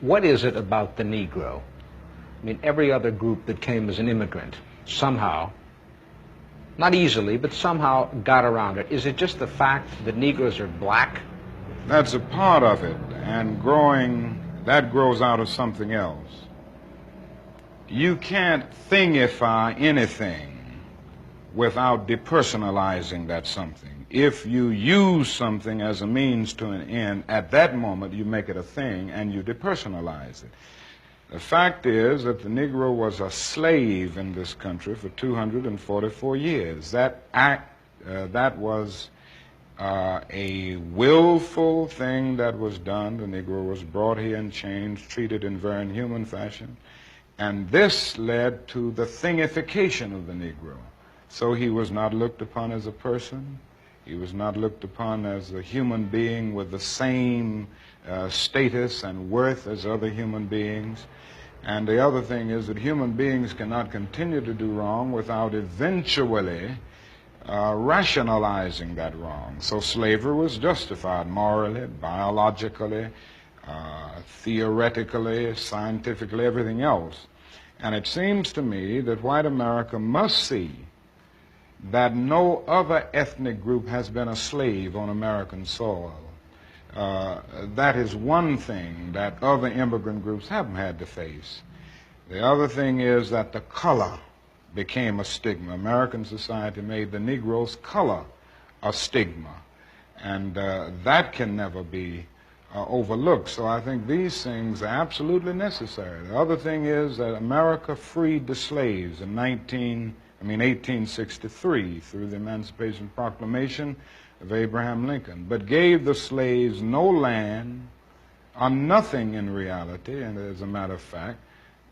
What is it about the Negro? I mean, every other group that came as an immigrant somehow, not easily, but somehow got around it. Is it just the fact that Negroes are black? That's a part of it, and that grows out of something else. You can't thingify anything without depersonalizing that something. If you use something as a means to an end, at that moment you make it a thing and you depersonalize it. The fact is that the Negro was a slave in this country for 244 years. That was a willful thing that was done. The Negro was brought here in chains, treated in very inhuman fashion, and this led to the thingification of the Negro. So he was not looked upon as a person. He was not looked upon as a human being with the same status and worth as other human beings. And the other thing is that human beings cannot continue to do wrong without eventually rationalizing that wrong. So slavery was justified morally, biologically, theoretically, scientifically, everything else. And it seems to me that white America must see that no other ethnic group has been a slave on American soil. That is one thing that other immigrant groups haven't had to face. The other thing is that the color became a stigma. American society made the Negro's color a stigma, and that can never be overlooked. So I think these things are absolutely necessary. The other thing is that America freed the slaves in 1863 through the Emancipation Proclamation of Abraham Lincoln, but gave the slaves no land or nothing in reality, and as a matter of fact,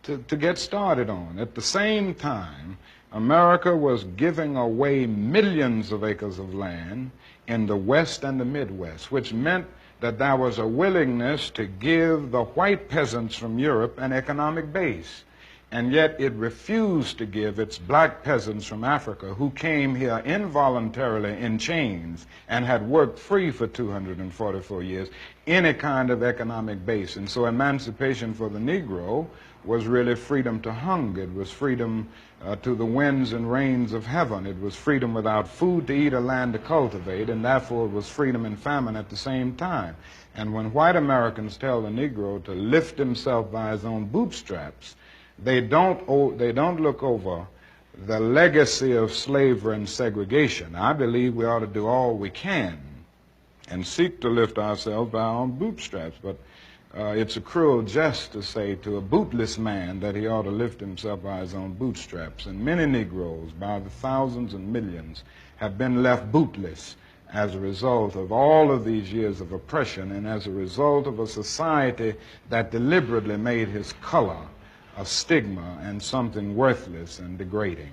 to get started on. At the same time, America was giving away millions of acres of land in the West and the Midwest, which meant that there was a willingness to give the white peasants from Europe an economic base. And yet it refused to give its black peasants from Africa, who came here involuntarily in chains and had worked free for 244 years, any kind of economic base. And so emancipation for the Negro was really freedom to hunger. It was freedom to the winds and rains of heaven. It was freedom without food to eat or land to cultivate, and therefore it was freedom and famine at the same time. And when white Americans tell the Negro to lift himself by his own bootstraps, they don't look over the legacy of slavery and segregation. I believe we ought to do all we can and seek to lift ourselves by our own bootstraps, but it's a cruel jest to say to a bootless man that he ought to lift himself by his own bootstraps. And many Negroes, by the thousands and millions, have been left bootless as a result of all of these years of oppression and as a result of a society that deliberately made his color a stigma and something worthless and degrading.